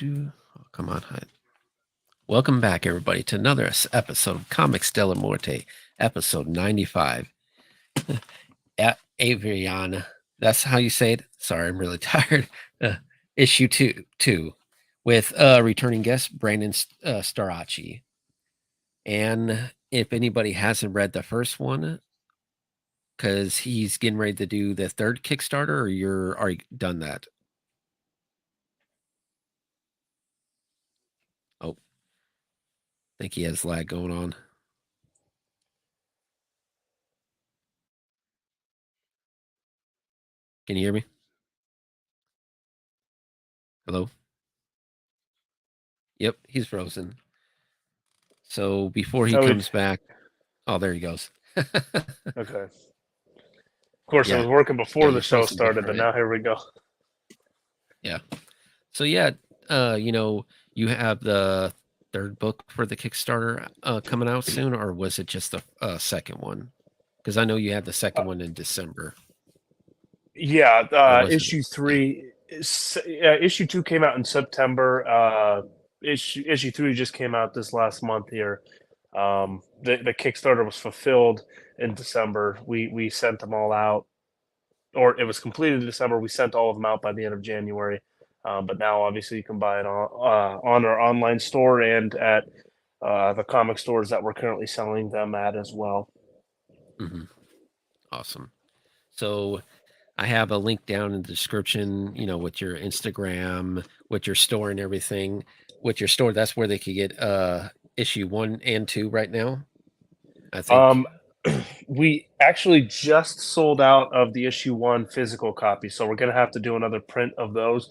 Oh, come on. Welcome back, everybody, to another episode of Comics Della Morte, episode 95. At Aviana, that's how you say it. Sorry, I'm really tired. Issue two, with returning guest Brandon Starocci. And if anybody hasn't read the first one, because he's getting ready to do the third Kickstarter, or you're already done that? Oh, I think he has lag going on. Can you hear me? Hello? Yep, he's frozen. So before he comes back, oh, there he goes. Okay. Of course, it Yeah, was working yeah, before the you're show frozen started, before but it. now here we go. Yeah. So yeah, you have the third book for the Kickstarter coming out soon, or was it just the second one? Because I know you had the second one in December, Yeah, or was it? issue Yeah. three, issue two came out in September. Issue three just came out this last month here. The Kickstarter was fulfilled in December. We sent them all out, or it was completed in December. We sent all of them out by the end of January. But now, obviously, you can buy it on our online store and at the comic stores that we're currently selling them at as well. Mm-hmm. Awesome. So I have a link down in the description, with your Instagram, with your store and everything. With your store, that's where they could get issue 1 and 2 right now, I think. Um, we actually just sold out of the issue one physical copy, so we're gonna have to do another print of those.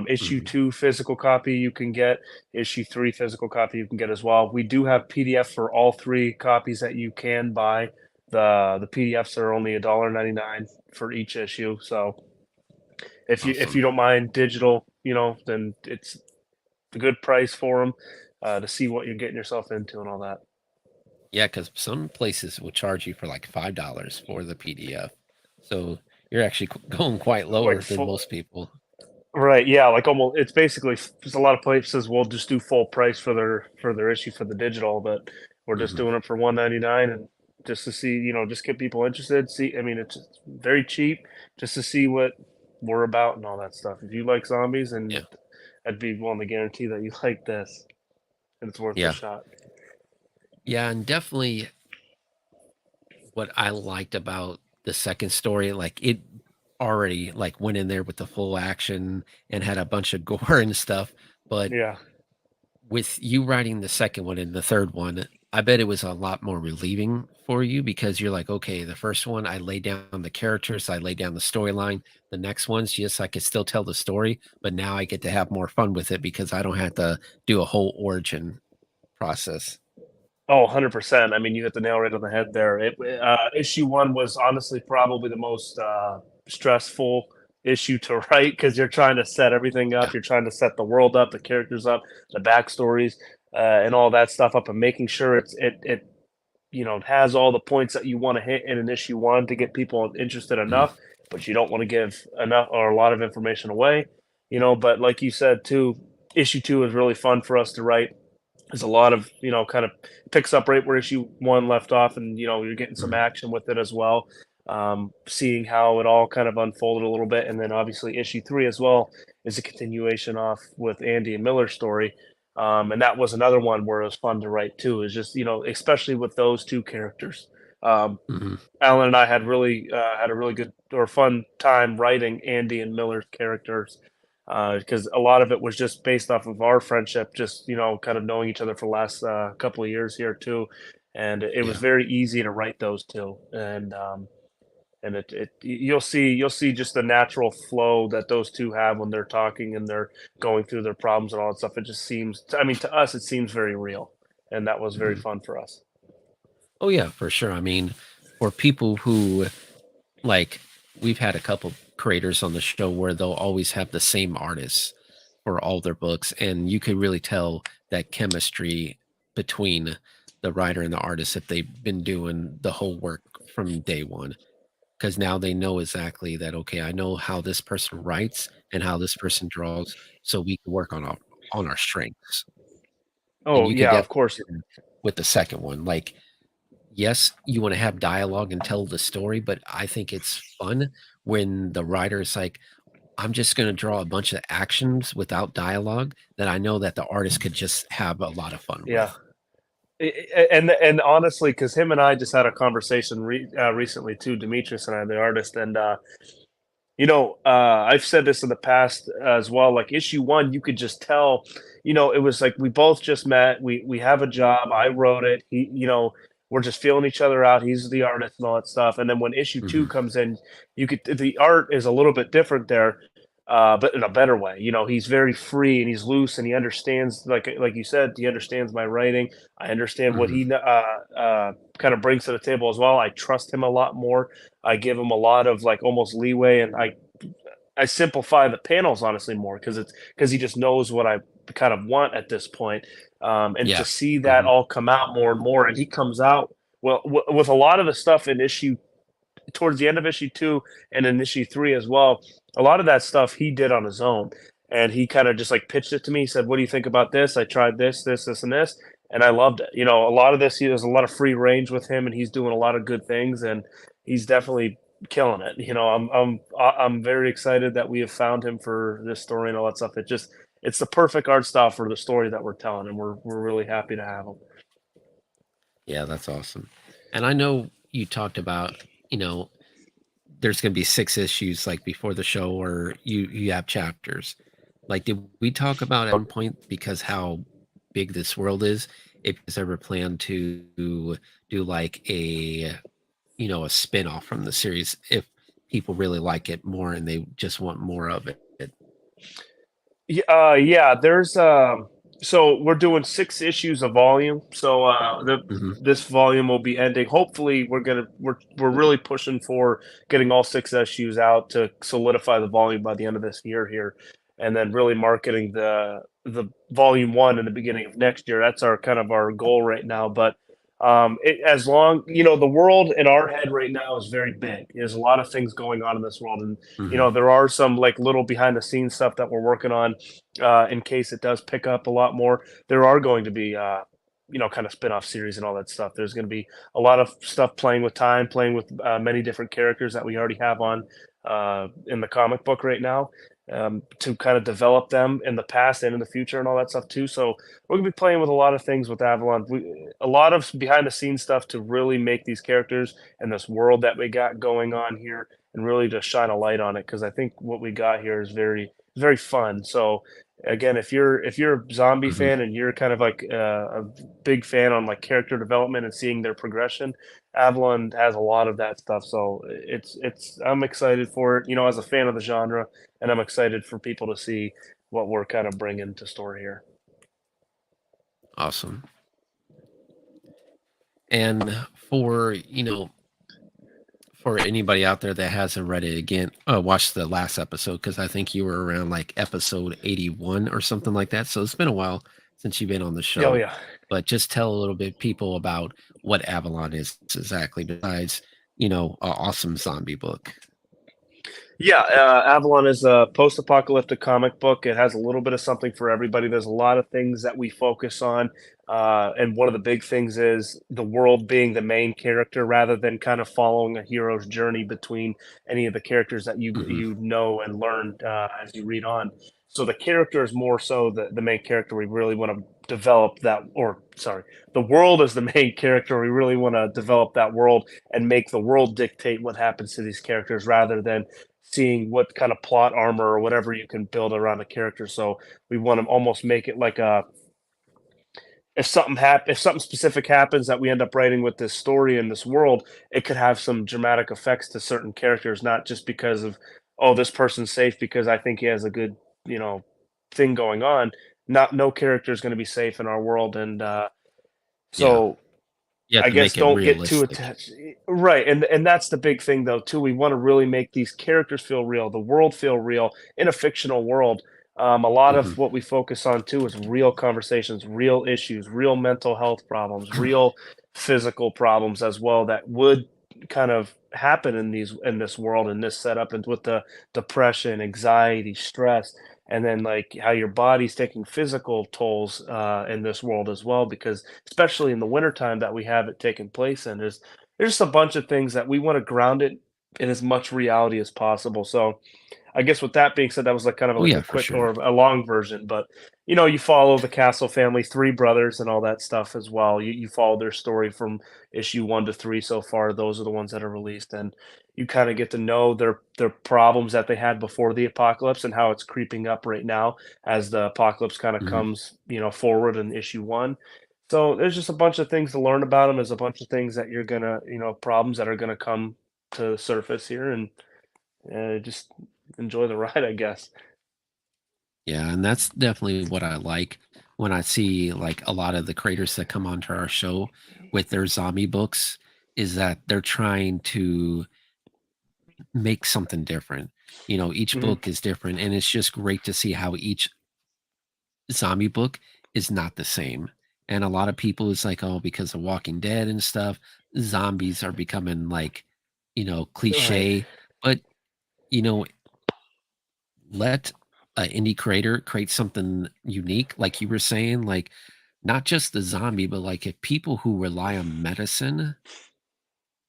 Issue Mhm. two physical copy you can get, issue three physical copy you can get as well. We do have PDF for all three copies that you can buy. The PDFs are only $1.99 for each issue. So if you Awesome. don't mind digital, then it's a good price for them to see what you're getting yourself into and all that. Yeah, because some places will charge you for like $5 for the PDF. So you're actually going quite Like lower than full, most people. right, yeah, like almost it's basically there's a lot of places will just do full price for their issue for the digital, but we're just Hmm. doing it for 199 and just to see, just get people interested. See, I mean, it's very cheap just to see what we're about and all that stuff. If you like zombies, and Yeah. I'd be willing to guarantee that you like this, and it's worth the Yeah. shot. Yeah. And definitely what I liked about the second story, like it already like went in there with the full action and had a bunch of gore and stuff. But Yeah. with you writing the second one and the third one, I bet it was a lot more relieving for you because you're like, okay, the first one, I laid down the characters, I laid down the storyline. The next one's yes, I could still tell the story, but now I get to have more fun with it because I don't have to do a whole origin process. Oh, 100%. I mean, you hit the nail right on the head there. Issue one was honestly probably the most stressful issue to write because you're trying to set everything Yeah. up. You're trying to set the world up, the characters up, the backstories, and all that stuff up, and making sure it has all the points that you want to hit in an issue one to get people interested Mhm. enough, but you don't want to give enough or a lot of information away. But like you said too, issue two is really fun for us to write. There's a lot of kind of picks up right where issue one left off, and you're getting some Mhm. action with it as well. Seeing how it all kind of unfolded a little bit, and then obviously issue three as well is a continuation off with Andy and Miller's story. And that was another one where it was fun to write too. Is just especially with those two characters. Um, Mhm. Alan and I had a really good or fun time writing Andy and Miller's characters because a lot of it was just based off of our friendship, just kind of knowing each other for the last couple of years here too, and it was Yeah. very easy to write those two, and you'll see just the natural flow that those two have when they're talking and they're going through their problems and all that stuff. It just seems, I mean, to us, it seems very real, and that was very Mhm. fun for us. Oh yeah, for sure. I mean, for people who like we've had a couple creators on the show where they'll always have the same artists for all their books, and you could really tell that chemistry between the writer and the artist if they've been doing the whole work from day one, because now they know exactly that, okay, I know how this person writes and how this person draws, so we can work on on our strengths. And Oh you could yeah, of definitely course. do that with the second one. Like, yes, you want to have dialogue and tell the story, but I think it's fun when the writer is like, I'm just going to draw a bunch of actions without dialogue that I know that the artist could just have a lot of fun Yeah. with. And honestly, because him and I just had a conversation recently too, Demetrius and I, the artist, and I've said this in the past as well. Like issue one, you could just tell, it was like we both just met. We have a job. I wrote it. We're just feeling each other out. He's the artist and all that stuff. And then when issue two Hmm. comes in, the art is a little bit different there, but in a better way. He's very free and he's loose and he understands, like you said, he understands my writing. I understand what Hmm. he kind of brings to the table as well. I trust him a lot more. I give him a lot of like almost leeway, and I simplify the panels honestly more because he just knows what I kind of want at this point. And to Yeah. see that Hmm. all come out more and more, and he comes out well with a lot of the stuff in issue towards the end of issue two and in issue three as well. A lot of that stuff he did on his own, and he kind of just like pitched it to me. He said, "What do you think about this? I tried this, and this." And I loved it. A lot of this, there's a lot of free range with him, and he's doing a lot of good things, and he's definitely killing it. I'm very excited that we have found him for this story and all that stuff. It's the perfect art style for the story that we're telling, and we're really happy to have him. Yeah, that's awesome. And I know you talked about, you know, there's going to be 6 issues like before the show, or you have chapters. Like, did we talk about at one point, because how big this world is, if it's ever planned to do like a spin-off from the series, if people really like it more and they just want more of it? Yeah, so we're doing 6 issues of volume. So Hmm. this volume will be ending. Hopefully, we're really pushing for getting all 6 issues out to solidify the volume by the end of this year here, and then really marketing the volume one in the beginning of next year. That's our kind of our goal right now. But as long the world in our head right now is very big. There's a lot of things going on in this world, and Hmm. there are some like little behind the scenes stuff that we're working on in case it does pick up a lot more. There are going to be kind of spin-off series and all that stuff. There's going to be a lot of stuff playing with time, playing with many different characters that we already have on in the comic book right now, to kind of develop them in the past and in the future and all that stuff too. So we're going to be playing with a lot of things with Avalon. A lot of behind the scenes stuff to really make these characters and this world that we got going on here and really just shine a light on it, because I think what we got here is very fun. So again, if you're a zombie Hmm. fan and you're kind of like a big fan on like character development and seeing their progression, Avalon has a lot of that stuff. So it's I'm excited for it, as a fan of the genre, and I'm excited for people to see what we're kind of bringing to story here. Awesome. And for for anybody out there that hasn't read it, again, watch the last episode, because I think you were around like episode 81 or something like that. So it's been a while since you've been on the Oh show. yeah. But just tell a little bit people about what Avalon is exactly, besides, an awesome zombie book. Yeah, Avalon is a post-apocalyptic comic book. It has a little bit of something for everybody. There's a lot of things that we focus on, and one of the big things is the world being the main character, rather than kind of following a hero's journey between any of the characters that you Hmm. you know and learn as you read on. So the character is more so the main character. We really want to develop that, or sorry, the world is the main character. We really want to develop that world and make the world dictate what happens to these characters, rather than seeing what kind of plot armor or whatever you can build around a character. So we want to almost make it like a if something specific happens that we end up writing with this story in this world, it could have some dramatic effects to certain characters, not just because of, oh, this person's safe because I think he has a good you know thing going on. Not No character is going to be safe in our world, and Yeah. so You have I to guess make it don't get too realistic. attached. Right. And that's the big thing though, too. We want to really make these characters feel real, the world feel real in a fictional world. A lot Hmm. of what we focus on too is real conversations, real issues, real mental health problems, real physical problems as well that would kind of happen in this world, in this setup, and with the depression, anxiety, stress. and then like how your body's taking physical tolls in this world as well, because especially in the wintertime that we have it taking place in, there's just a bunch of things that we want to ground it in as much reality as possible. So I guess with that being said, that was like kind of Oh like a yeah, for quick sure. or a long version, but you follow the Castle family, three brothers, and all that stuff as well. You follow their story from issue 1 to 3 so far. Those are the ones that are released, and you kind of get to know their problems that they had before the apocalypse and how it's creeping up right now as the apocalypse kind of Mhm. comes forward in issue 1. So there's just a bunch of things to learn about them. There's a bunch of things that you're gonna problems that are gonna come to the surface here, and just enjoy the ride, I guess. Yeah, and that's definitely what I like when I see like a lot of the creators that come onto our show with their zombie books is that they're trying to make something different. Each Mhm. book is different, and it's just great to see how each zombie book is not the same. And a lot of people is like, oh, because of Walking Dead and stuff, zombies are becoming like, Right. cliche. But you know, let an indie creator create something unique, like you were saying, like not just the zombie, but like if people who rely on medicine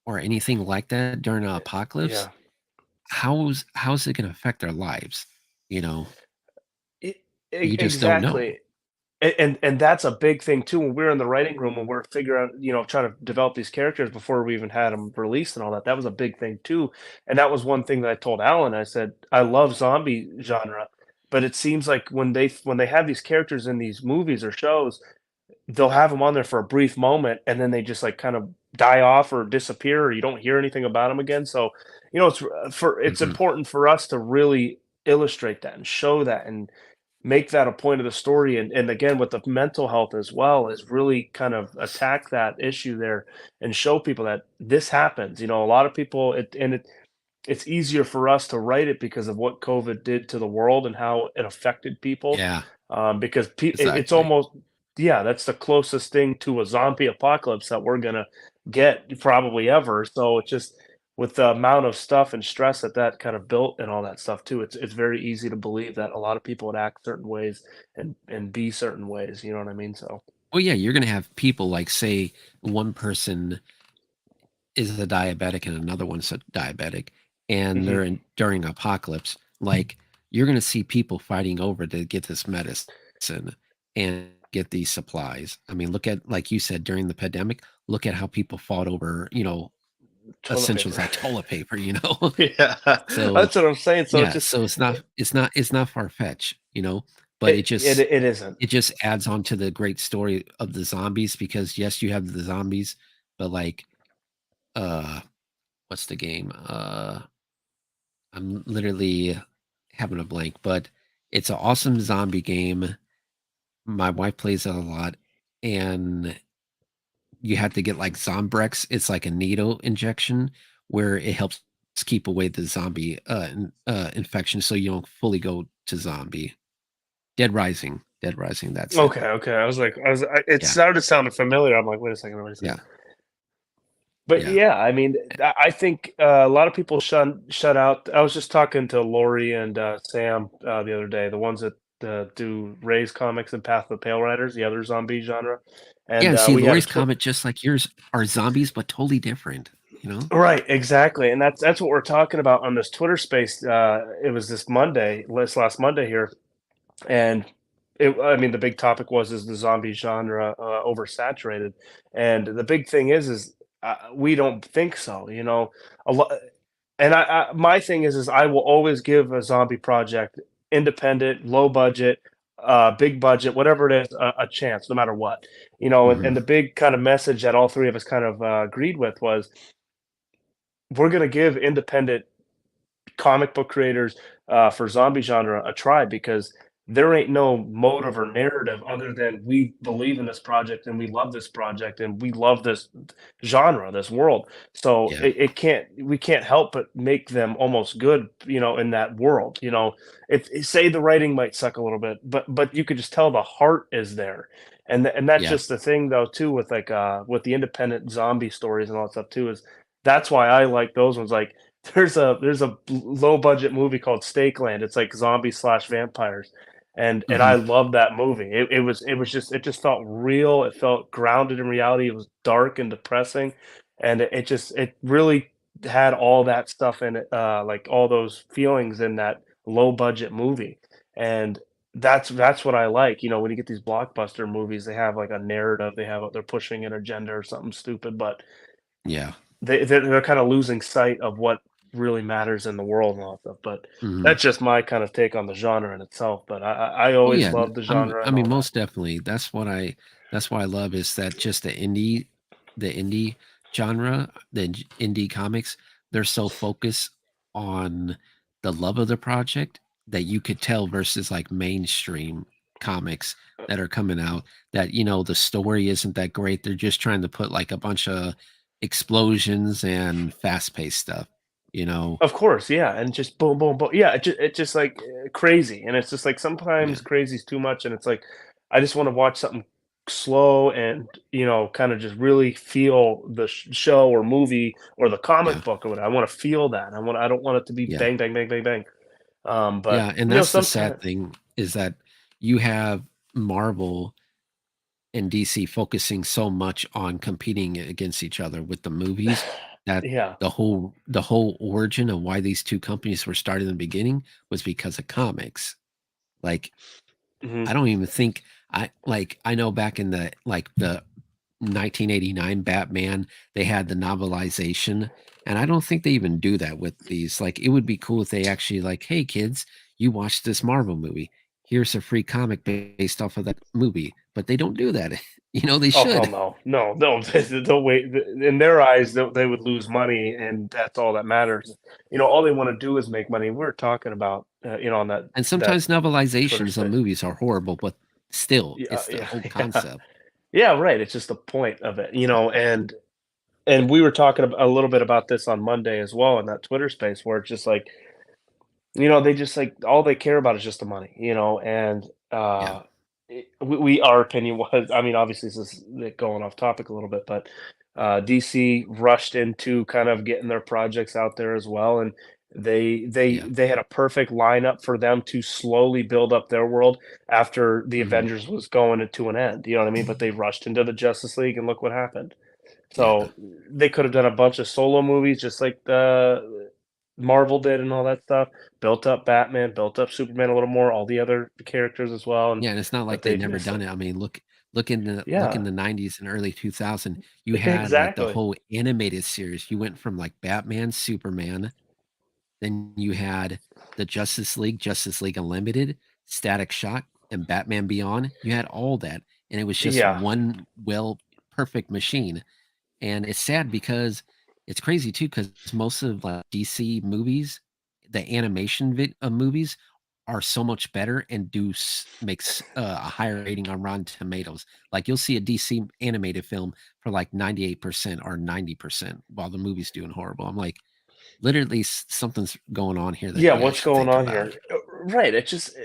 or anything like that during an apocalypse, Yeah. how's it going to affect their lives? You know, E you just don't know. exactly. And that's a big thing too, when we're in the writing room and we're figuring out, trying to develop these characters before we even had them released and all that. That was a big thing too, and that was one thing that I told Alan. I said, "I love zombie genre, but it seems like when they have these characters in these movies or shows, they'll have them on there for a brief moment, and then they just, like, kind of die off or disappear, or you don't hear anything about them again, so, it's Hmm. important for us to really illustrate that and show that and make that a point of the story, and again, with the mental health as well, is really kind of attack that issue there and show people that this happens. A lot of people it's easier for us to write it because of what COVID did to the world and how it affected people. Yeah, Because it's exactly. almost, yeah, that's the closest thing to a zombie apocalypse that we're gonna get probably ever. So it's just with the amount of stuff and stress that kind of built and all that stuff too. It's very easy to believe that a lot of people would act certain ways and be certain ways. You know what I mean? So. Well, yeah, you're going to have people like, say, one person is a diabetic and another one's a diabetic, and Mhm. they're during apocalypse. Like, you're going to see people fighting over to get this medicine and get these supplies. I mean, look at, like you said, during the pandemic, look at how people fought over, Toilet essentials paper. like toilet paper. Yeah, So that's what I'm saying. So it's yeah, just so it's not far-fetched, but it isn't. it just adds on to the great story of the zombies because yes, you have the zombies, but like uh what's the game? I'm literally having a blank, but it's an awesome zombie game. My wife plays it a lot, and you have to get like Zombrex. It's like a needle injection where it helps keep away the zombie infection, so you don't fully go to zombie. Dead Rising. Dead Rising. That's it. Okay, okay. I was like, it Yeah, started sounding familiar. I'm like, wait a second, wait a second. yeah, But yeah. yeah, I mean, I think a lot of people shut out. I was just talking to Lori and Sam the other day, the ones that do Ray's comics and Path of the Pale Riders, the other zombie genre, Yeah, and and see, we had a Lori's comet, just like yours, are zombies, but totally different. You know? right, exactly, and that's what we're talking about on this Twitter space. It was this last Monday here, and I mean, the big topic is the zombie genre oversaturated, and the big thing is we don't think so. A lot, and my thing is I will always give a zombie project, independent, low budget, big budget, whatever it is, a chance, no matter what. And Hmm. the big kind of message that all three of us kind of agreed with was we're going to give independent comic book creators for zombie genre a try because there ain't no motive or narrative other than we believe in this project and we love this project and we love this genre, this world. So Yeah, we can't help but make them almost good, in that world. If say the writing might suck a little bit, but you could just tell the heart is there. And that's yeah, just the thing though too with like with the independent zombie stories and all that stuff too is that's why I like those ones. Like there's a low budget movie called Stakeland. It's like zombies slash vampires, and I Hmm. love that movie. It was just it just felt real. It felt grounded in reality. It was dark and depressing, and it really had all that stuff in it, like all those feelings in that low budget movie. And that's what I like. You know, when you get these blockbuster movies, they have like a narrative. They're pushing an agenda or something stupid, but Yeah. they're kind of losing sight of what really matters in the world and all that stuff. But Hmm. that's just my kind of take on the genre in itself. But I Oh always yeah, loved the genre I and mean, all that. most definitely. That's what I love is that just the indie genre, indie comics, they're so focused on the love of the project that you could tell versus like mainstream comics that are coming out that the story isn't that great. They're just trying to put like a bunch of explosions and fast-paced stuff, you know. Of course, yeah, and just boom, boom, boom. Yeah, it just like crazy, and it's just like sometimes Yeah. crazy's too much, and it's like I just want to watch something slow and kind of just really feel the show or movie or the Yeah. comic book or whatever. I want to feel that. I don't want it to be Yeah. bang, bang, bang, bang, bang. But Yeah, and that's the sad sometimes, thing is that you have Marvel and DC focusing so much on competing against each other with the movies that yeah. the whole origin of why these two companies were started in the beginning was because of comics. Like Hmm. I don't even think I know back in the 1989 Batman, they had the novelization, and I don't think they even do that with these. Like it would be cool if they actually like, hey kids, you watched this Marvel movie. Here's a free comic based off of that movie. But they don't do that. They Oh, hell should. no. No, no, they'll wait. In their eyes, they would lose money, and that's all that matters. All they want to do is make money. We're talking about, on And that sometimes Twitter novelizations of space. movies are horrible, but still, Yeah, it's the yeah, whole yeah, concept. yeah. Right. It's just the point of it, and we were talking a little bit about this on Monday as well in that Twitter space, where it's just like, they just like all they care about is just the money, and Yeah. our opinion was, I mean, obviously this is going off topic a little bit, but DC rushed into kind of getting their projects out there as well, and Yeah. they had a perfect lineup for them to slowly build up their world after the Hmm. Avengers was going to an end. You know what I mean? But they rushed into the Justice League, and look what happened. Yeah. So they could have done a bunch of solo movies just like the Marvel did and all that stuff. Built up Batman, built up Superman a little more, all the other characters as well, Yeah, and it's not but like they they'd never missed done it. it. I mean, look in Yeah, the 90s and early 2000, you had like the exactly. whole animated series. You went from like Batman, Superman, then you had the Justice League Unlimited, Static Shock, and Batman Beyond. You had all that, and it was just Yeah, one perfect machine. And it's sad because it's crazy too, because most of like DC movies, the animation movies are so much better and makes a higher rating on Rotten Tomatoes. Like you'll see a DC animated film for like 98% or 90% while the movie's doing horrible. I'm like, literally something's going on here that yeah. you guys What's should going think on about. here? Right. It just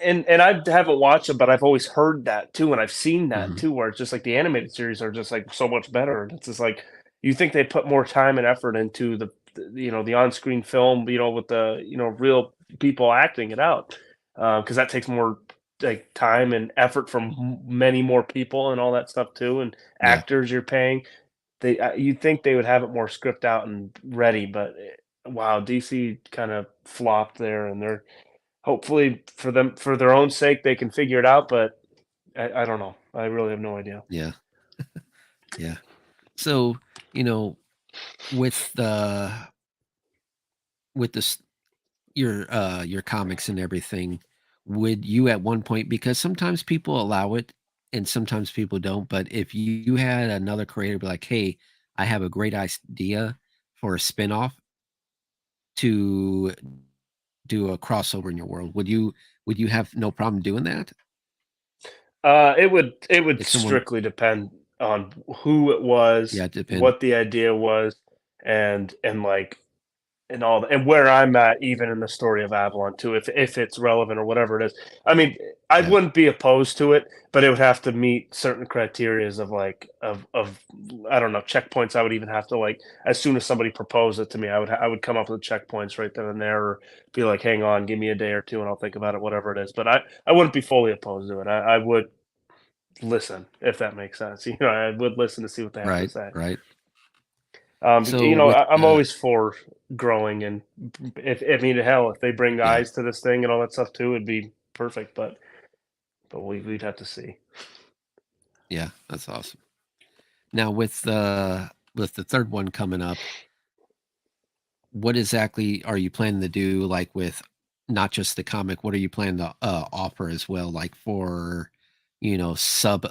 and I haven't watched it, but I've always heard that too, and I've seen that Mhm. too, where it's just like the animated series are just like so much better. And it's just like you think they put more time and effort into the on-screen film, with the real people acting it out, because that takes more like time and effort from many more people and all that stuff too, and Yeah, actors you're paying. You'd think they would have it more script out and ready, but wow, DC kind of flopped there, and they're hopefully for their own sake, they can figure it out, but I don't know. I really have no idea. yeah, yeah. So, you know, with the with this your comics and everything, would you at one point, because sometimes people allow it and sometimes people don't, but if you had another creator be like, hey, I have a great idea for a spin-off to do a crossover in your world, would you have no problem doing that? It would If someone strictly depend on who it Yeah, was, it depend. what the idea was, and like, and all that, and where I'm at, even in the story of Avalon too, if it's relevant or whatever it is. I mean, I Yeah. wouldn't be opposed to it, but it would have to meet certain criterias of like of I don't know, checkpoints. I would even have to like, as soon as somebody proposed it to me, I would come up with checkpoints right then and there, or be like, hang on, give me a day or two, and I'll think about it, whatever it is. But I wouldn't be fully opposed to it. I would listen, if that makes sense. You know, I would listen to see what they have to Right. say. Right. So You know, with I'm always for growing, and if I mean, hell, if they bring yeah, eyes to this thing and all that stuff too, it'd be perfect. But we'd have to see. yeah, that's awesome. Now with the third one coming up, what exactly are you planning to do? Like with not just the comic, what are you planning to offer as well? Like for sub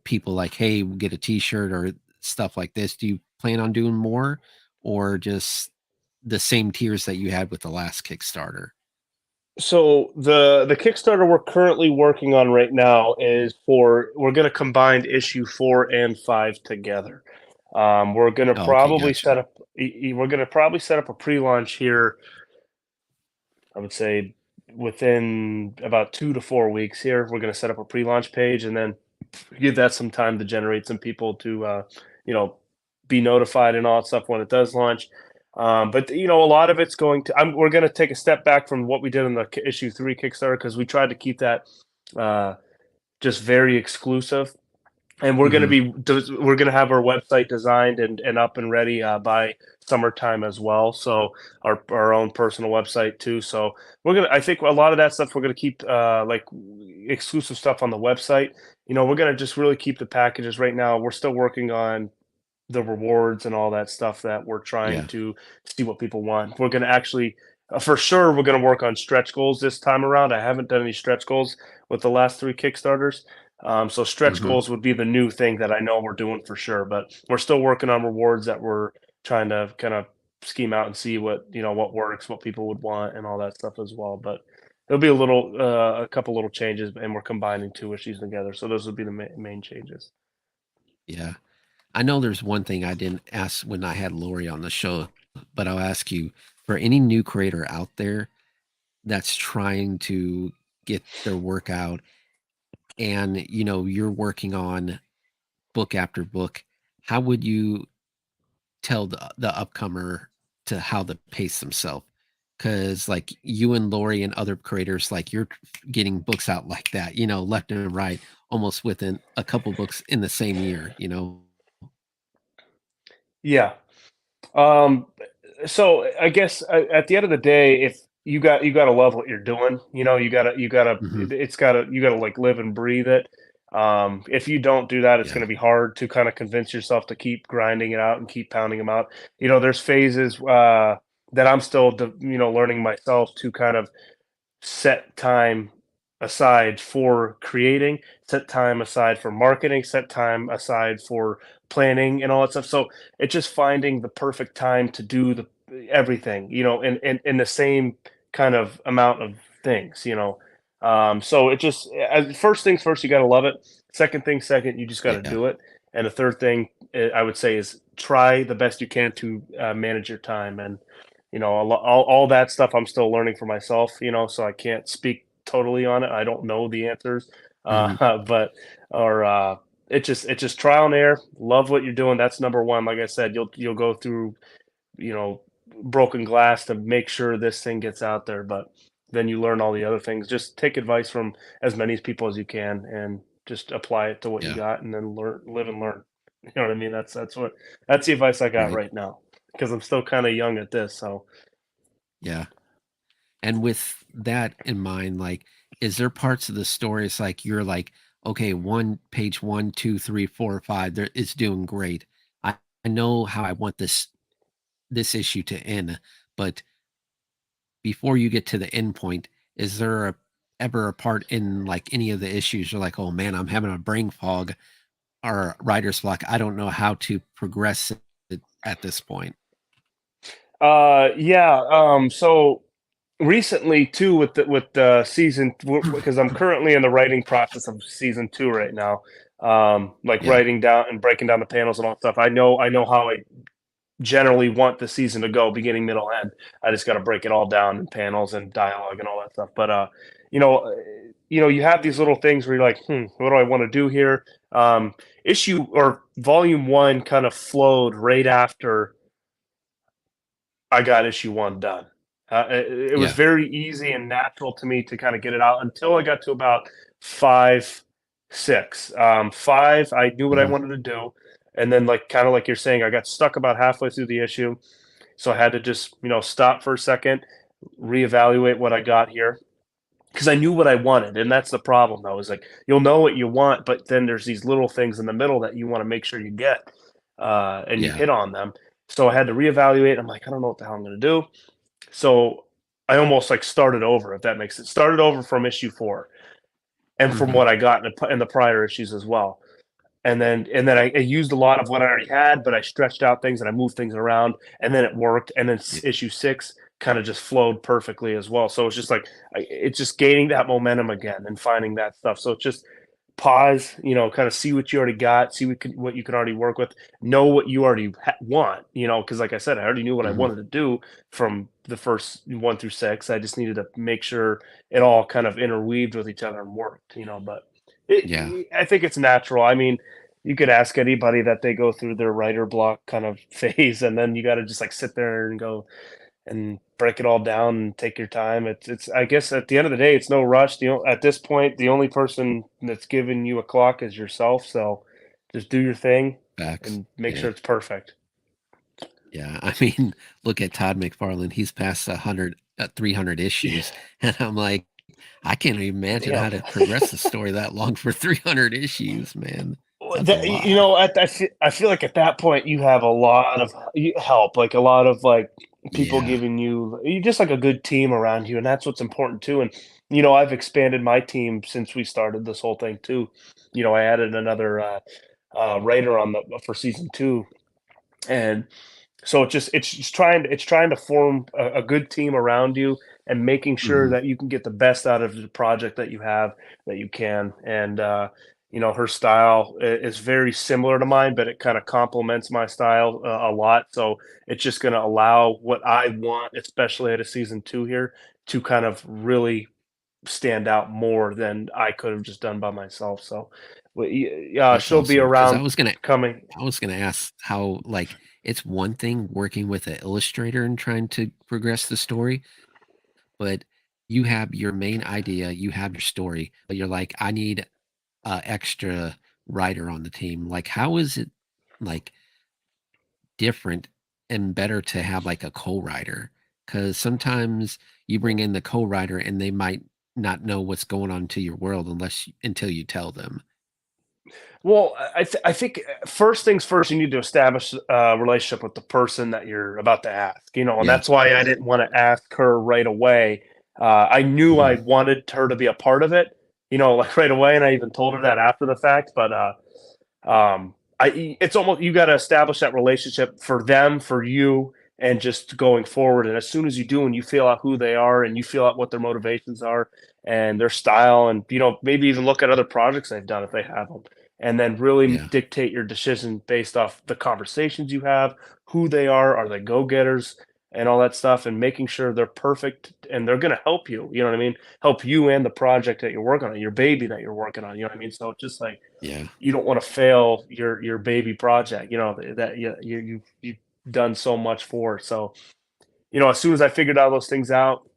people, like, hey, we'll get a T-shirt or stuff like this. Do you plan on doing more, or just the same tiers that you had with the last Kickstarter? So the Kickstarter we're currently working on right now is for we're going to combine issue 4 and 5 together. We're going to Oh, okay, probably gotcha. set up we're going to probably set up a pre-launch here. I would say within about 2 to 4 weeks here, we're going to set up a pre-launch page, and then give that some time to generate some people to you know be notified and all that stuff when it does launch. But you know, a lot of it's going to we're going to take a step back from what we did in the issue 3 Kickstarter, because we tried to keep that uh, just very exclusive, and Hmm. we're going to have our website designed and up and ready by summertime as well. So our own personal website too. So I think a lot of that stuff we're going to keep like exclusive stuff on the website. You know, we're going to just really keep the packages right now. We're still working on the rewards and all that stuff that we're trying Yeah. to see what people want. We're going to actually, for sure, we're going to work on stretch goals this time around. I haven't done any stretch goals with the last 3 Kickstarters. So stretch Hmm. goals would be the new thing that I know we're doing for sure. But we're still working on rewards that we're trying to kind of scheme out and see what, you know, what works, what people would want, and all that stuff as well. But there'll be a couple little changes, and we're combining 2 issues together. So those would be the main changes. Yeah. I know there's one thing I didn't ask when I had Lori on the show, but I'll ask you, for any new creator out there that's trying to get their work out, and you're working on book after book, how would you tell the upcomer to how to pace themselves? Because like you and Lori and other creators, like you're getting books out like that, left and right, almost within a couple books in the same year. Yeah. Um, so I guess at the end of the day, if you got to love what you're doing, you know, Hmm. you gotta like live and breathe it. If you don't do that, it's Yeah. going to be hard to kind of convince yourself to keep grinding it out and keep pounding them out. You know, there's phases that I'm still, learning myself to kind of set time aside for creating, set time aside for marketing, set time aside for planning and all that stuff. So it's just finding the perfect time to do the everything, you know, in the same kind of amount of things, you know. So it just first things first, you got to love it. Second thing second, you just got to Yeah. do it. And the third thing I would say is try the best you can to manage your time. And you know, all that stuff I'm still learning for myself, you know, so I can't speak totally on it. I don't know the answers. Hmm. But or it's just trial and error. Love what you're doing. That's number one. Like I said, you'll go through, you know, broken glass to make sure this thing gets out there, but then you learn all the other things. Just take advice from as many people as you can and just apply it to what you Yeah. got, and then live and learn. You know what I mean? That's the advice I got Right. right now, because I'm still kind of young at this. So Yeah. And with that in mind, like, is there parts of the story it's like you're like, okay, one page one, two, three, four, five, there it's doing great. I know how I want this issue to end, but before you get to the end point, is there ever a part in like any of the issues you're like, oh man, I'm having a brain fog or writer's block. I don't know how to progress it at this point. yeah. So recently too, with the season, because I'm currently in the writing process of season 2 right now. Like Yeah. writing down and breaking down the panels and all that stuff. I know how I generally want the season to go, beginning, middle, end. I just got to break it all down in panels and dialogue and all that stuff. But you know, uh, you have these little things where you're like, what do I want to do here? Um, issue or volume one kind of flowed right after I got issue one done. It was Yeah. very easy and natural to me to kind of get it out until I got to about five, six. Five, I knew what I Mhm. wanted to do, and then like kind of like you're saying, I got stuck about halfway through the issue, so I had to just stop for a second, reevaluate what I got here because I knew what I wanted, and that's the problem though. Is like you'll know what you want, but then there's these little things in the middle that you want to make sure you get, and you Yeah. hit on them. So I had to reevaluate. I'm like, I don't know what the hell I'm going to do. So I almost like started over, if that makes sense. Started over from issue four, and from Mhm. what I got in the prior issues as well. And then I used a lot of what I already had, but I stretched out things and I moved things around, and then it worked. And then Yeah. issue six kind of just flowed perfectly as well. So it's just like it's just gaining that momentum again and finding that stuff. So it's just pause, kind of see what you already got, see what you can already work with, know what you already want, because like I said, I already knew what I Mhm. wanted to do from the first one through six. I just needed to make sure it all kind of interweaved with each other and worked, but Yeah. I think it's natural. I mean, you could ask anybody that they go through their writer block kind of phase, and then you got to just like sit there and go, and break it all down and take your time. It's I guess at the end of the day, it's no rush. At this point, the only person that's giving you a clock is yourself. So just do your thing Facts. and make Yeah. sure it's perfect. Yeah. I mean, look at Todd McFarlane. He's past 300 Yeah. issues, and I'm like, I can't even imagine Damn. how to progress the story that long for 300 issues, man. Well, That's a lot. I feel like at that point you have a lot of help, like a lot of like people Yeah. giving you just like a good team around you, and that's what's important too. And I've expanded my team since we started this whole thing too. I added another writer on the for season two, and so it's trying to form a good team around you and making sure Mhm. that you can get the best out of the project that you have that you can. And her style is very similar to mine, but it kind of complements my style a lot. So it's just going to allow what I want, especially at a season two here, to kind of really stand out more than I could have just done by myself. So, yeah, That's she'll be awesome. Because around coming. I was gonna ask how, like, it's one thing working with an illustrator and trying to progress the story, but you have your main idea, you have your story, but you're like, I need a extra writer on the team. Like, how is it like different and better to have like a co-writer? Because sometimes you bring in the co-writer and they might not know what's going on to your world until you tell them. Well, I think first things first, you need to establish a relationship with the person that you're about to ask, and Yeah. that's why I didn't want to ask her right away. I knew I Mhm. wanted her to be a part of it, like right away, and I even told her that after the fact. But it's almost you got to establish that relationship for them, for you, and just going forward. And as soon as you do, and you feel out who they are, and you feel out what their motivations are, and their style, and maybe even look at other projects they've done if they have them, and then really Yeah. dictate your decision based off the conversations you have, who they are they go getters, and all that stuff, and making sure they're perfect and they're going to help you. You know what I mean? Help you and the project that you're working on, your baby that you're working on. You know what I mean? So it's just like Yeah. you don't want to fail your baby project, that you've done so much for. So, as soon as I figured all those things out,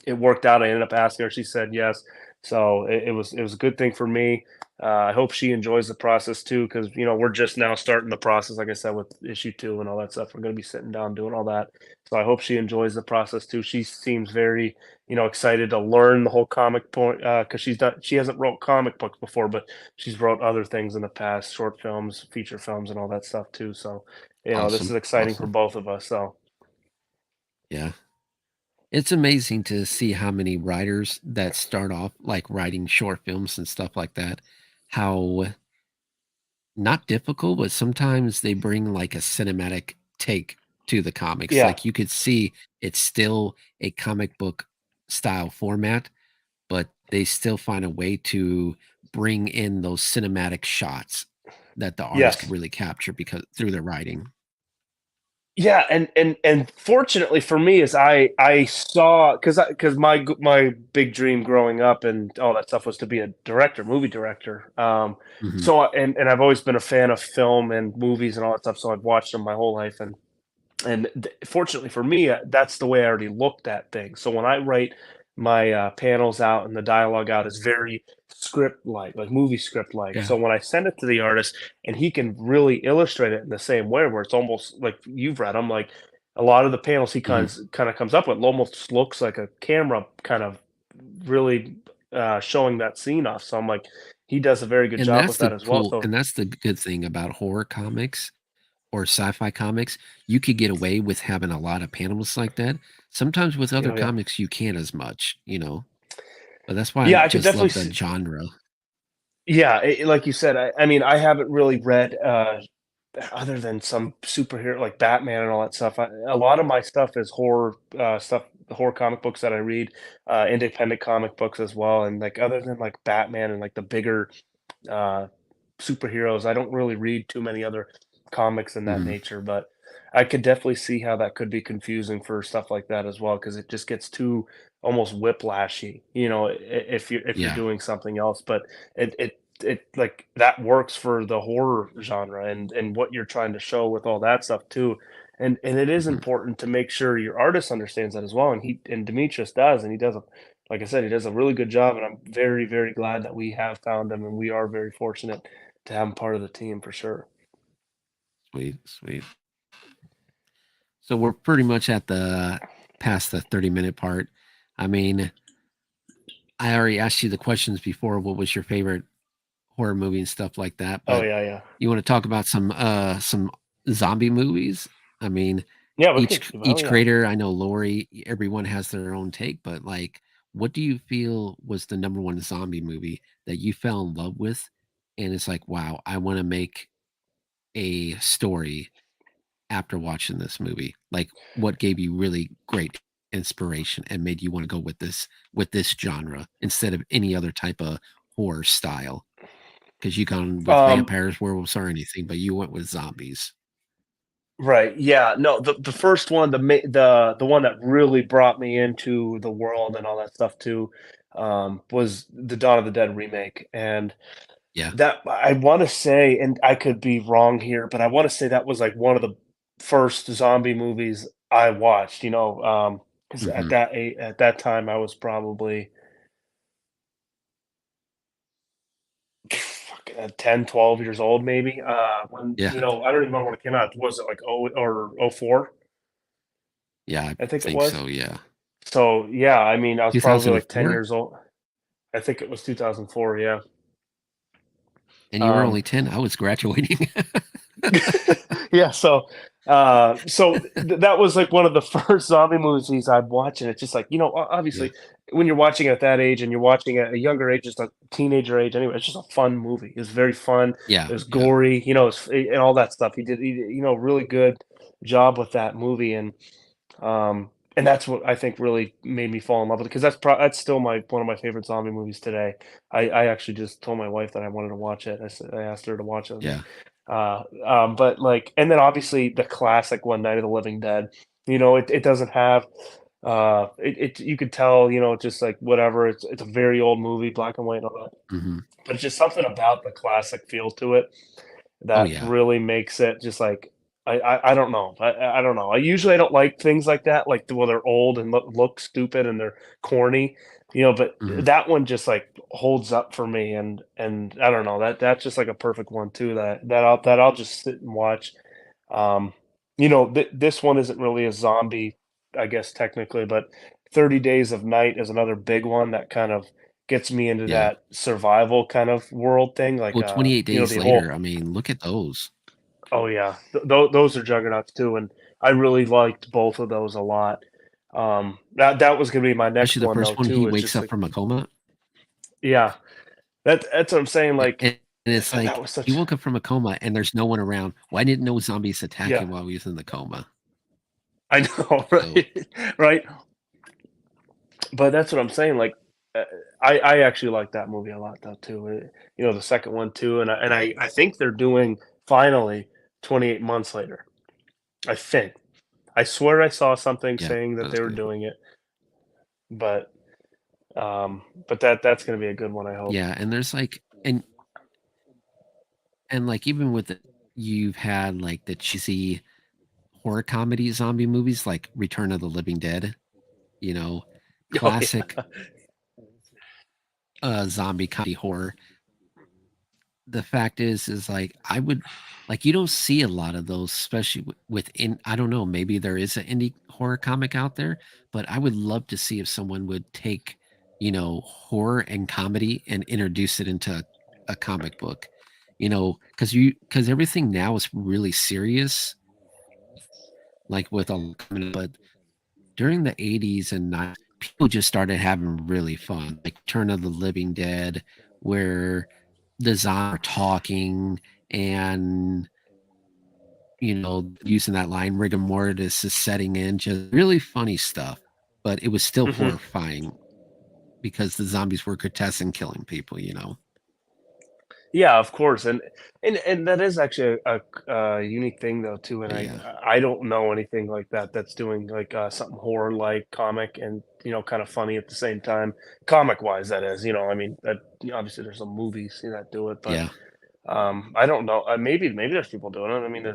it worked out. I ended up asking her. She said yes. So it was a good thing for me. I hope she enjoys the process too, because we're just now starting the process. Like I said, with issue two and all that stuff, we're going to be sitting down doing all that. So I hope she enjoys the process too. She seems very excited to learn the whole comic point because she hasn't wrote comic books before, but she's wrote other things in the past, short films, feature films, and all that stuff too. So this is Awesome. exciting for Awesome. both of us. So Yeah. It's amazing to see how many writers that start off like writing short films and stuff like that, how not difficult, but sometimes they bring like a cinematic take to the comics. yeah, Like you could see it's still a comic book style format, but they still find a way to bring in those cinematic shots that the artist could yes. really capture because through their writing. Yeah, and fortunately for me is I saw because my big dream growing up and all that stuff was to be a director, movie director. Hmm. And I've always been a fan of film and movies and all that stuff, so I've watched them my whole life, and fortunately for me, that's the way I already looked at things. So when I write my panels out and the dialogue out is very script like movie script like. Yeah. So when I send it to the artist and he can really illustrate it in the same way, where it's almost like you've read them, like a lot of the panels he Hmm. kind of comes up with almost looks like a camera kind of really showing that scene off. So I'm like, he does a very good And job that's with that the as well. cool, So and that's the good thing about horror comics or sci-fi comics. You could get away with having a lot of panels like that. Sometimes with other yeah, yeah, comics, you can't as much, you know. But that's why I yeah, I could just definitely love that see. genre. Yeah, like you said, I mean, I haven't really read other than some superhero like Batman and all that stuff. A lot of my stuff is horror stuff, the horror comic books that I read, independent comic books as well. And like other than like Batman and like the bigger uh, superheroes. I don't really read too many other comics in that Hmm. nature, but I could definitely see how that could be confusing for stuff like that as well, because it just gets too almost whiplashy, if you're Yeah. doing something else. But it like that works for the horror genre and what you're trying to show with all that stuff too. And it is Hmm. important to make sure your artist understands that as well. And Demetrius does, and he does a like I said, he does a really good job, and I'm very, very glad that we have found him, and we are very fortunate to have him part of the team for sure. Sweet, sweet. So we're pretty much at the past the 30-minute part. I mean, I already asked you the questions before. What was your favorite horror movie and stuff like that? Oh But yeah, yeah, you want to talk about some zombie movies? I mean, yeah. We could. each Oh each yeah. creator, I know Lori, everyone has their own take, but like, what do you feel was the number one zombie movie that you fell in love with? And it's like, wow, I want to make a story after watching this movie? Like, what gave you really great inspiration and made you want to go with this genre instead of any other type of horror style? Because you gone with Um, vampires, werewolves, or anything, but you went with zombies. right. Yeah. No, the first one, the one that really brought me into the world and all that stuff too, was the Dawn of the Dead remake, and Yeah. that I want to say, and I could be wrong here, but I want to say that was like one of the first zombie movies I watched. Because Hmm. at that time I was probably 10, 12 years old, maybe. When Yeah. I don't even remember when it came out. Was it like oh 04? Yeah, I I think it think was. so. Yeah. So yeah, I mean, I was probably like 10 2004, years old. I think it was 2004. Yeah. and you were Um, only 10. I was graduating. Yeah, that was like one of the first zombie movies I'd watch, and it's just like, Yeah. obviously when you're watching it at that age and you're watching at a younger age, just a teenager age anyway, it's just a fun movie. It was very fun. Yeah. It was Yeah. gory, and all that stuff. He did, really good job with that movie, and that's what I think really made me fall in love with it because that's still my one of my favorite zombie movies today. I actually just told my wife that I wanted to watch it. I asked her to watch it. I was like, Yeah. but like, and then obviously the classic one, Night of the Living Dead. It doesn't have, you could tell, just like whatever. It's a very old movie, black and white and all that. Hmm. But it's just something about the classic feel to it Oh, that yeah. really makes it just like I don't know. I don't know. I don't like things like that, like well they're old and look stupid and they're corny, but Hmm. that one just like holds up for me and I don't know that's just like a perfect one too that I'll just sit and watch. Um, this one isn't really a zombie, I guess technically, but 30 Days of Night is another big one that kind of gets me into Yeah. that survival kind of world thing, like Well, 28 days the later, whole. I mean, look at those. Oh yeah, those are juggernauts too, and I really liked both of those a lot. That was gonna be my next Especially the one though first one, he too. Is wakes just up like from a coma. yeah, that's what I'm saying. Like And it's that like was he such woke up from a coma and there's no one around. Why didn't no zombies attack yeah, him while he was in the coma? I know So, right right, but that's what I'm saying. Like uh, I actually like that movie a lot though too. The second one too, and I think they're doing finally 28 months later. I think. I swear I saw something Yeah, saying that that's they were great. doing it, but that's gonna be a good one, I hope. Yeah, and there's like and like even with you've had like the cheesy horror comedy zombie movies like Return of the Living Dead, you know, Oh classic yeah. zombie comedy horror. The fact is like I would like you don't see a lot of those, especially within. I don't know, maybe there is an indie horror comic out there, but I would love to see if someone would take horror and comedy and introduce it into a comic book. Because everything now is really serious, like with a but during the 80s and 90s, people just started having really fun, like Turn of the Living Dead, where the zombies are talking and, using that line, rigor mortis is setting in, just really funny stuff. But it was still Mhm. horrifying because the zombies were grotesque and killing people. Yeah, of course, and that is actually a unique thing though too, and But yeah, I don't know anything like that that's doing like, something horror-like comic and, kinda funny at the same time, comic-wise, that is, I mean, obviously there's some movies, that do it, but, yeah, I don't know, maybe there's people doing it, I mean,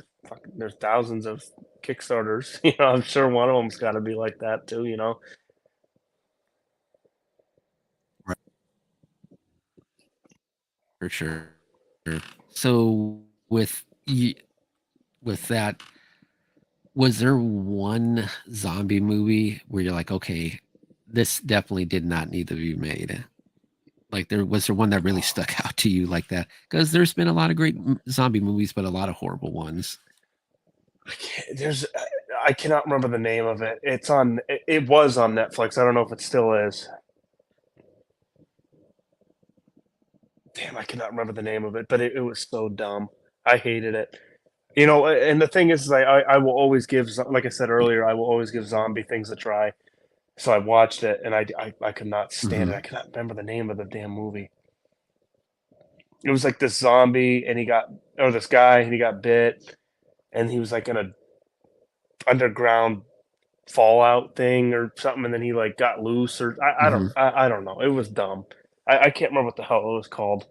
there's thousands of Kickstarters, I'm sure one of them's gotta be like that too, you know? right, for sure. So with that, was there one zombie movie where you're like, okay, this definitely did not need to be made? Like, there one that really stuck out to you like that? Because there's been a lot of great zombie movies, but a lot of horrible ones. I can't there's I cannot remember the name of it, it was on Netflix, I don't know if it still is. Damn, I cannot remember the name of it, but it was so dumb. I hated it. And the thing is I will always give like I said earlier, I will always give zombie things a try. So I watched it and I could not stand Hmm. it. I cannot remember the name of the damn movie. It was like this zombie and he got or this guy and he got bit and he was like in a underground fallout thing or something and then he like got loose or Hmm. I don't know. It was dumb. I can't remember what the hell it was called.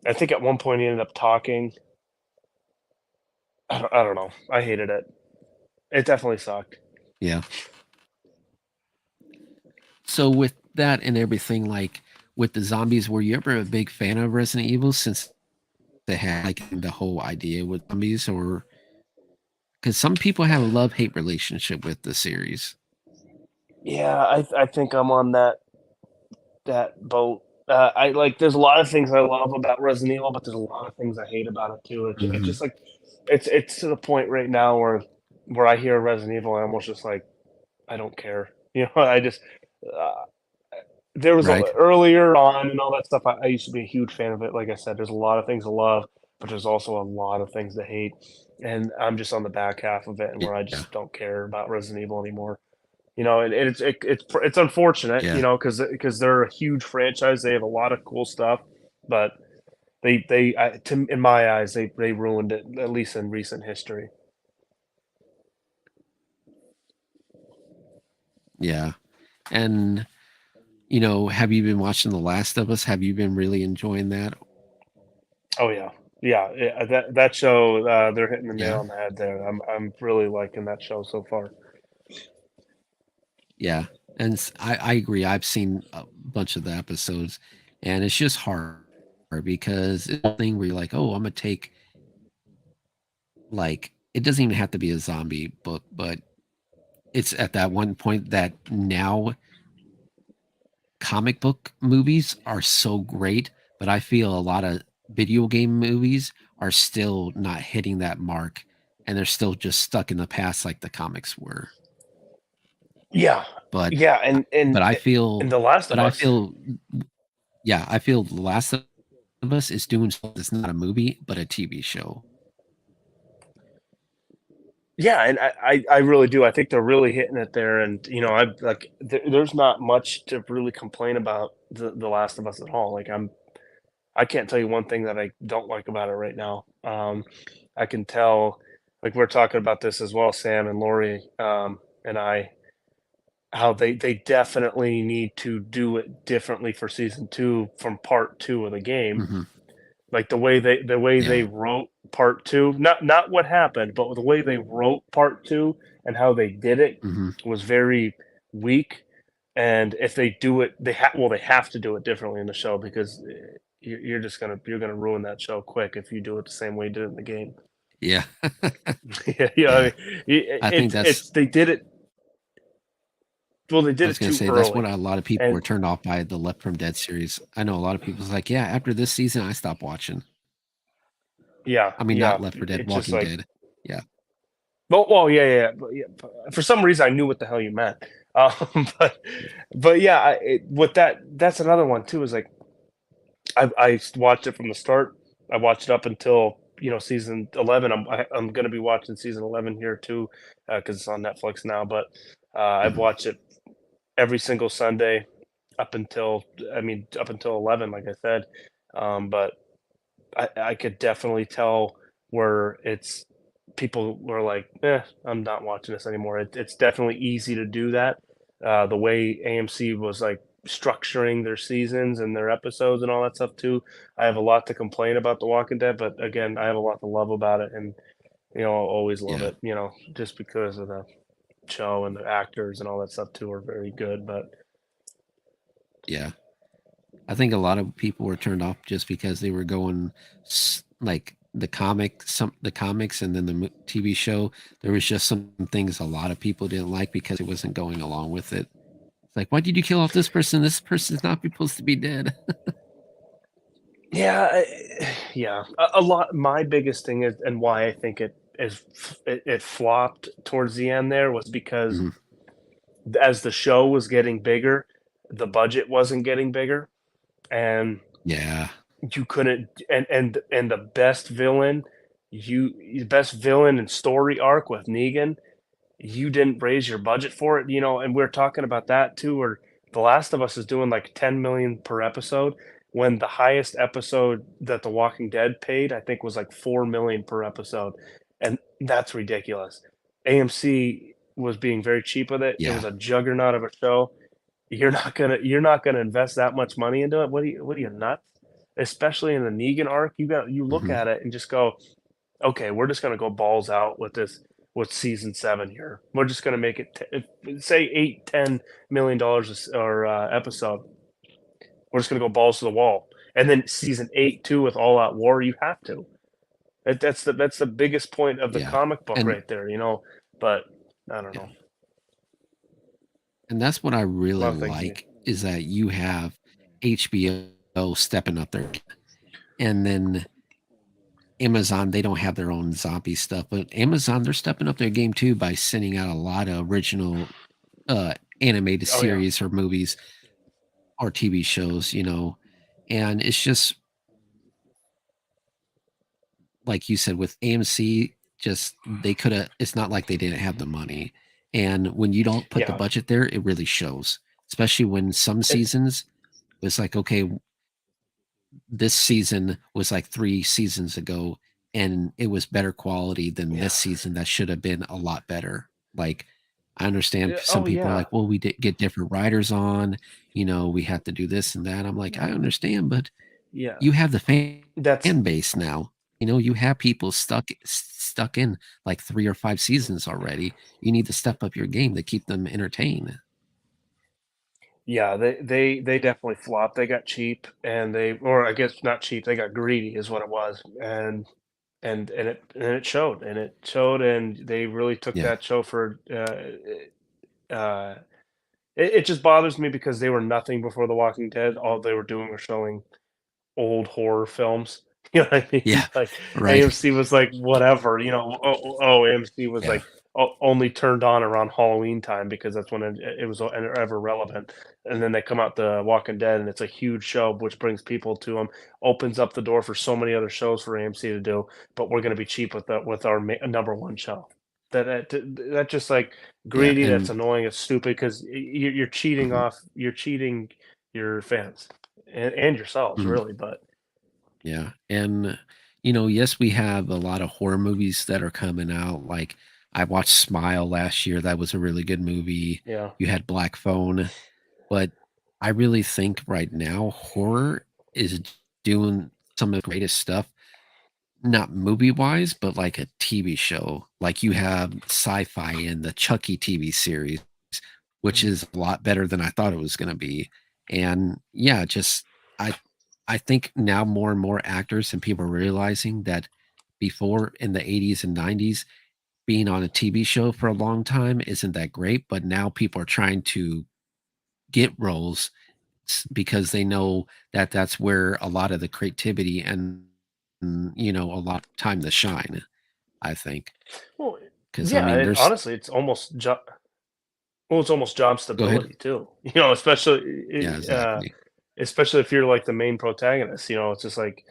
I think at one point he ended up talking. I don't know. I hated it. It definitely sucked. Yeah. So with that and everything, like with the zombies, were you ever a big fan of Resident Evil since they had like the whole idea with zombies, or because some people have a love-hate relationship with the series? Yeah, I think I'm on that boat. I like there's a lot of things I love about Resident Evil, but there's a lot of things I hate about it too. It's Hmm. just like it's to the point right now where I hear Resident Evil, I'm almost just like I don't care. I just uh, there was Right? earlier on and all that stuff. I used to be a huge fan of it. Like I said, there's a lot of things to love, but there's also a lot of things to hate. And I'm just on the back half of it, and where I Yeah. just don't care about Resident Evil anymore. And it's unfortunate, Yeah. because they're a huge franchise. They have a lot of cool stuff, but in my eyes, they ruined it at least in recent history. Yeah. And have you been watching The Last of Us? Have you been really enjoying that? Oh yeah, yeah, yeah. That show, they're hitting the nail Yeah. on the head there. I'm really liking that show so far. Yeah. And I agree. I've seen a bunch of the episodes, and it's just hard because it's a thing where you're like, oh, I'm gonna take like it doesn't even have to be a zombie book, but it's at that one point that now comic book movies are so great, but I feel a lot of video game movies are still not hitting that mark, and they're still just stuck in the past like the comics were. Yeah, But yeah, uh, and and but I and feel The Last but of I Us. feel yeah, I feel The Last of Us is doing something that's not a movie but a TV show. Yeah, and I really do. I think they're really hitting it there, and I like there's not much to really complain about the Last of Us at all. Like I can't tell you one thing that I don't like about it right now. I can tell. like we're talking about this as well, Sam and Lori, and I, how they definitely need to do it differently for season 2 from part 2 of the game. Hmm. Like the way they Yeah. wrote part 2, not what happened, but the way they wrote part 2 and how they did it Hmm. was very weak. And if they do it, they have to do it differently in the show because you're gonna ruin that show quick if you do it the same way you did it in the game. Yeah. Yeah, you know, I Yeah. mean, I think that's. it's they did it well, they I did was it gonna too say that's what early, a lot of people and were turned off by the Left from Dead series. I know a lot of people's like, yeah, after this season, I stopped watching. yeah, I mean, not yeah, Left for Dead, it's just Walking like, Dead. Yeah. well, yeah, for some reason, I knew what the hell you meant, but yeah, with that's another one too. Is like I watched it from the start. I watched it up until season 11. I'm gonna be watching season 11 here too because it's on Netflix now. But I've Hmm. watched it every single Sunday up until up until 11, like I said. But I could definitely tell where it's people were like, I'm not watching this anymore. It's definitely easy to do that. The way AMC was like structuring their seasons and their episodes and all that stuff too. I have a lot to complain about The Walking Dead, but again, I have a lot to love about it, and I'll always love Yeah. it. Just because of the show and the actors and all that stuff too are very good. But Yeah. I think a lot of people were turned off just because they were going like the comics, and then the TV show. There was just some things a lot of people didn't like because it wasn't going along with it. It's like, why did you kill off this person? This person's not supposed to be dead. yeah, yeah, a lot. My biggest thing is, and why I think it flopped towards the end there was because Hmm. as the show was getting bigger, the budget wasn't getting bigger, and Yeah. you couldn't. And the best villain and story arc with Negan, you didn't raise your budget for it, and we're talking about that too, where The Last of Us is doing like 10 million per episode when the highest episode that The Walking Dead paid, I think, was like 4 million per episode. And that's ridiculous. AMC was being very cheap with it. It was Yeah. a juggernaut of a show. You're not gonna invest that much money into it. What are you nuts? Especially in the Negan arc, you look Hmm. at it and just go, okay, we're just gonna go balls out with this with season 7 here. We're just gonna make it say $8-10 million or episode. We're just gonna go balls to the wall. And then season 8 too with All Out War, you have to. That's the biggest point of the Yeah. comic book And right there. But I don't yeah. know. And that's what I A really lot of things. like is that you have HBO stepping up their, and then Amazon, they don't have their own zombie stuff, but Amazon, they're stepping up their game too by sending out a lot of original animated Oh yeah. series or movies or TV shows. And it's just like you said with AMC, just they could have, it's not like they didn't have the money. And when you don't put the Yeah. budget there, it really shows, especially when some It, seasons it's like, okay, this season was like 3 seasons ago and it was better quality than yeah. this season that should have been a lot better. Like, I understand Yeah. some Oh people are yeah. like, well, we did get different writers on, we have to do this and that. I'm like, I understand, but Yeah. you have the That's fan base now. You have people stuck in like 3 or 5 seasons already. You need to step up your game to keep them entertained. Yeah, they definitely flopped. They got cheap, and or I guess not cheap. They got greedy, is what it was, and it showed, and they really took Yeah. that show for. It just bothers me because they were nothing before The Walking Dead. All they were doing was showing old horror films. You know what I mean? Yeah. Like Right. AMC was like whatever. AMC was Yeah. like only turned on around Halloween time because that's when it was ever relevant. And then they come out the Walking Dead, and it's a huge show, which brings people to them, opens up the door for so many other shows for AMC to do. But we're going to be cheap with our number one show. That just like Yeah. greedy. That's And annoying. It's stupid because mhm, you're cheating your fans and yourselves mhm, really. But yeah. And yes, we have a lot of horror movies that are coming out. Like I watched Smile last year. That was a really good movie. Yeah. You had Black Phone, but I really think right now horror is doing some of the greatest stuff, not movie wise, but like a TV show. Like you have sci-fi in the Chucky TV series, which Mhm. is a lot better than I thought it was going to be. And yeah, just I I think now more and more actors and people are realizing that before in the 80s and 90s, being on a TV show for a long time isn't that great, but now people are trying to get roles because they know that that's where a lot of the creativity and a lot of time to shine, I think. Well, Because I yeah, mean, and there's honestly, it's almost job go ahead. stability too. Especially Yeah, exactly. especially if you're like the main protagonist. It's just like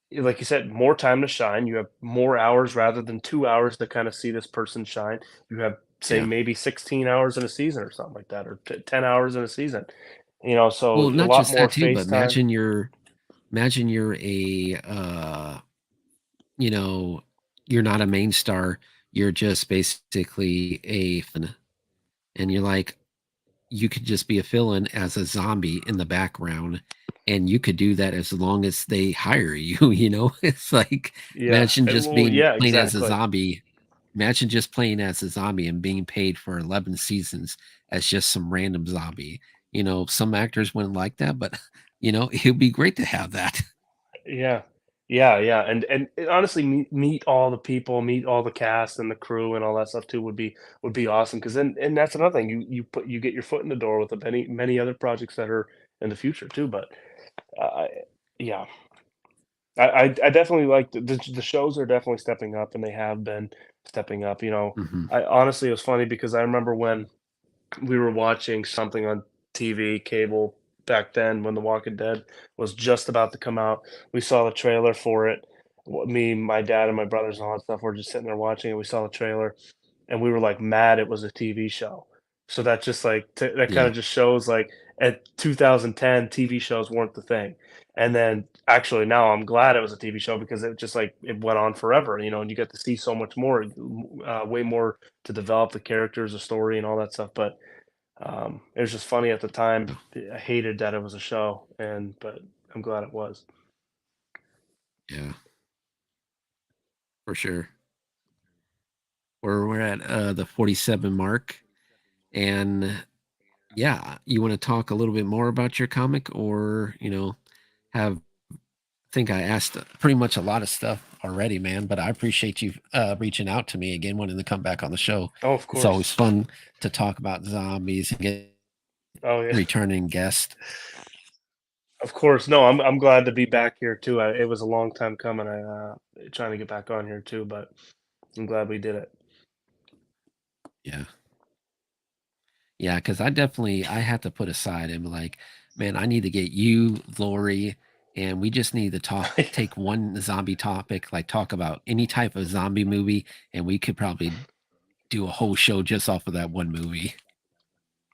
you said, more time to shine. You have more hours rather than 2 hours to kind of see this person shine. You have say Yeah. maybe 16 hours in a season or something like that, or 10 hours in a season. So Well, a not lot just more that too, face but time. imagine you're a you know, you're not a main star, you're just basically a fan, and you're like, you could just be a fill-in as a zombie in the background, and you could do that as long as they hire you. It's like, Yeah. imagine just Well, being yeah, playing as a exactly. zombie. Imagine just playing as a zombie and being paid for 11 seasons as just some random zombie. Some actors wouldn't like that, but it'd be great to have that. Yeah. Yeah, yeah, and honestly, meet all the people, meet all the cast and the crew and all that stuff too would be awesome. Because then and that's another thing, you get your foot in the door with the many other projects that are in the future too, but, I yeah. I definitely like the shows are definitely stepping up, and they have been stepping up, Hmm. I honestly, it was funny because I remember when we were watching something on TV, cable back then when The Walking Dead was just about to come out. We saw the trailer for it. Me, my dad, and my brothers and all that stuff were just sitting there watching it. We saw the trailer and we were like mad it was a TV show. So that just that kind Yeah. of just shows like at 2010 TV shows weren't the thing. And then actually now I'm glad it was a TV show because it just like it went on forever, and you get to see so much more, way more to develop the characters, the story, and all that stuff. But it was just funny at the time. I hated that it was a show, but I'm glad it was. Yeah, for sure. We're at the 47 mark. And yeah, you want to talk a little bit more about your comic, or, have think I asked pretty much a lot of stuff already, man, but I appreciate you reaching out to me again, wanting to come back on the show. Oh, of It's always course. fun to talk about zombies and get Oh yeah, returning guests. of course. No, I'm glad to be back here too. It was a long time coming. I trying to get back on here too, but I'm glad we did it. Yeah. Yeah, because I had to put aside and be like, man, I need to get you, Lori, and we just need to take one zombie topic, like talk about any type of zombie movie, and we could probably do a whole show just off of that one movie.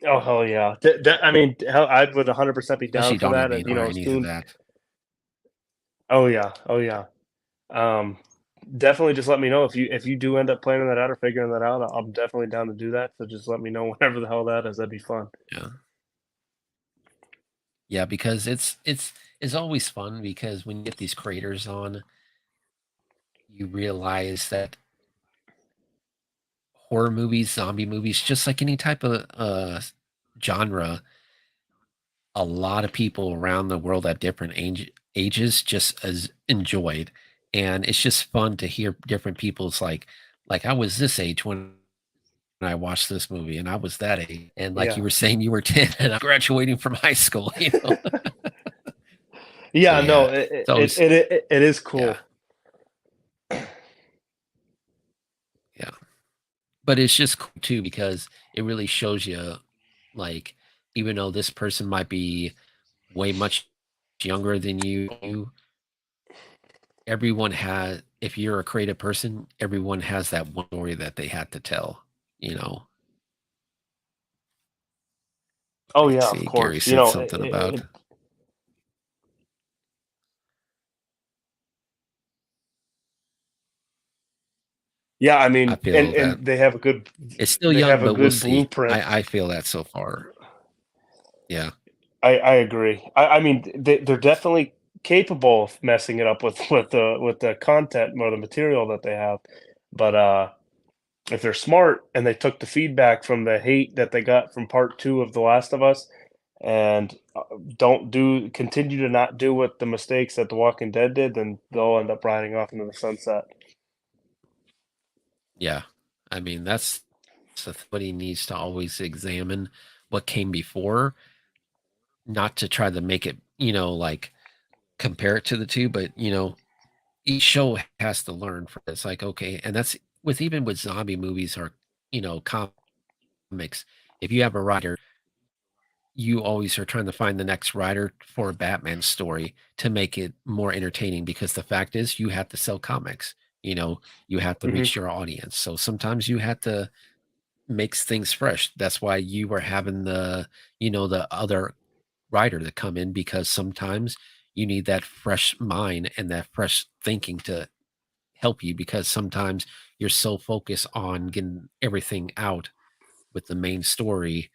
Oh hell yeah! I mean, hell, I would 100% be down Especially for Dawn of that. the Dead or any of Soon. that. Oh yeah, oh yeah. Um, Definitely just let me know if you do end up planning that out or figuring that out. I'm definitely down to do that. So just let me know whenever the hell that is. That'd be fun. Yeah. Yeah, because it's always fun because when you get these creators on, you realize that horror movies, zombie movies, just like any type of genre, a lot of people around the world at different ages just as enjoyed. And it's just fun to hear different people's like I was this age when I watched this movie and I was that age. And like you Yeah. were saying you were 10 and I'm graduating from high school. So Yeah. No, yeah, it it's it always it, it, it is yeah, cool. yeah. But it's just cool too because it really shows you, like, even though this person might be way much younger than you, everyone has, if you're a creative person, everyone has that one story that they had to tell, you know. Oh I yeah, of see Gary course. said something about, Yeah, I I mean, feel that and they have a good it's still young, but we'll see. blueprint. I feel that so far. Yeah. I agree. I mean, they're definitely capable of messing it up with with the content or the material that they have, but if they're smart and they took the feedback from the hate that they got from part two of The Last of Us, and don't do continue to not do what the mistakes that The Walking Dead did, then they'll end up riding off into the sunset. Yeah. I mean, that's what he needs to always examine what came before, not to try to make it, like compare it to the two, but each show has to learn from it. It's like, okay, and that's with even with zombie movies or comics, if you have a writer, you always are trying to find the next writer for a Batman story to make it more entertaining, because the fact is you have to sell comics. You have to Hmm. reach your audience. So sometimes you have to mix things fresh. That's why you were having the other writer to come in, because sometimes you need that fresh mind and that fresh thinking to help you, because sometimes you're so focused on getting everything out with the main story,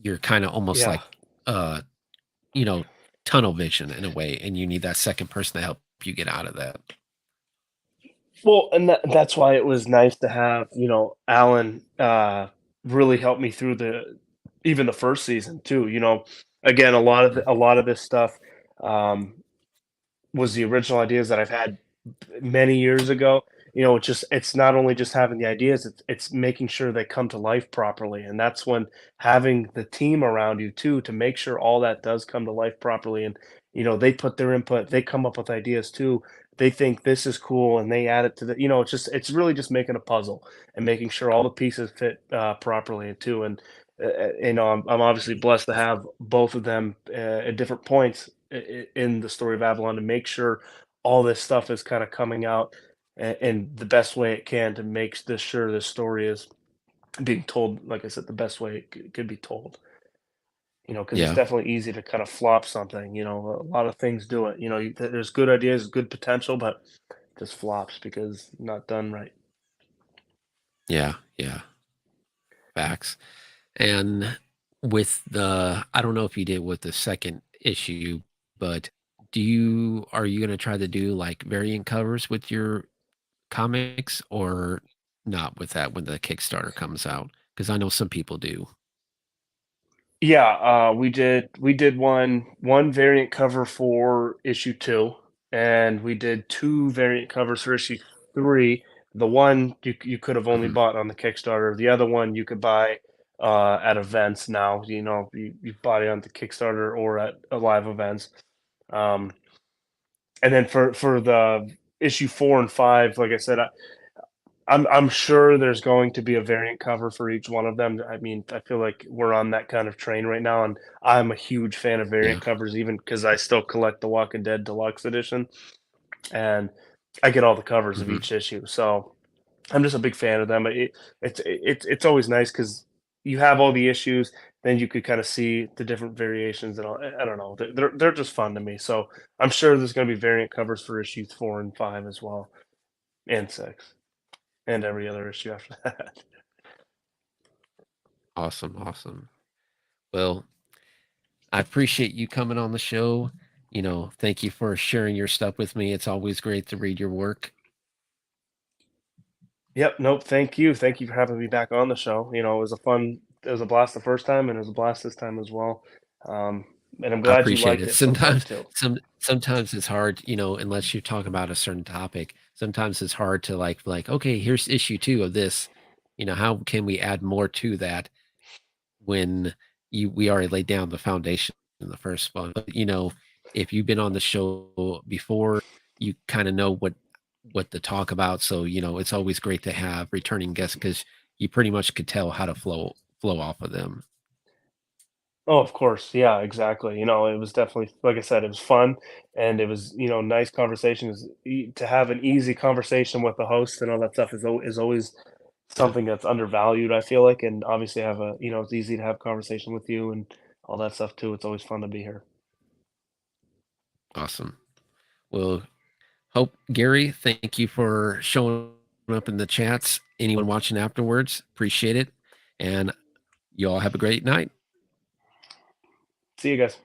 you're kind of almost Yeah. like uh you know tunnel vision in a way, and you need that second person to help you get out of that. Well, and that's why it was nice to have, Alan really help me through the even the first season too. Again, a lot of this stuff um, was the original ideas that I've had many years ago. It's not only just having the ideas, it's making sure they come to life properly. And that's when having the team around you too to make sure all that does come to life properly. And they put their input, they come up with ideas too. They think this is cool and they add it to it's really just making a puzzle and making sure all the pieces fit properly too. And I'm obviously blessed to have both of them at different points in the story of Avalon to make sure all this stuff is kind of coming out in the best way it can to make this sure this story is being told, like I said, the best way it could be told. Because it's Yeah, definitely easy to kind of flop something. A lot of things do it. There's good ideas, good potential, but it just flops because not done right. yeah, yeah, facts. And with the, I don't know if you did with the second issue, but are you going to try to do like variant covers with your comics, or not with that when the Kickstarter comes out? Because I know some people do. Yeah, we did one variant cover for issue 2, and we did 2 variant covers for issue 3. The one you could have only Mhm. bought on the Kickstarter. The other one you could buy at events now. You bought it on the Kickstarter or at live events. Um, and then for the issue 4 and 5, like I said, I'm sure there's going to be a variant cover for each one of them. I mean, I feel like we're on that kind of train right now, and I'm a huge fan of Yeah. variant covers, even because I still collect the Walking Dead Deluxe Edition, and I get all the covers of Hmm. each issue. So I'm just a big fan of them. It's always nice because you have all the issues, then you could kind of see the different variations and all. I don't know, they're just fun to me. So I'm sure there's going to be variant covers for issues 4 and 5 as well, and 6, and every other issue after that. Awesome, awesome. Well, I appreciate you coming on the show. Thank you for sharing your stuff with me. It's always great to read your work. Yep, nope, thank you. Thank you for having me back on the show. It was a blast the first time, and it was a blast this time as well. Um, and I'm I glad you appreciate liked it. it so far Sometimes, too. sometimes it's hard, unless you're talking about a certain topic. Sometimes it's hard to like, okay, here's issue 2 of this. How can we add more to that when we already laid down the foundation in the first one? But if you've been on the show before, you kind of know what to talk about. So it's always great to have returning guests, because you pretty much could tell how to flow off of them. Oh, of course, yeah, exactly. It was definitely, like I said, it was fun, and it was nice conversations. To have an easy conversation with the host and all that stuff is always Yeah, something that's undervalued. I feel like, and obviously it's easy to have conversation with you and all that stuff too. It's always fun to be here. awesome. Well, Hope, Gary, thank you for showing up in the chats. Anyone watching afterwards, appreciate it. And you all have a great night. See you guys.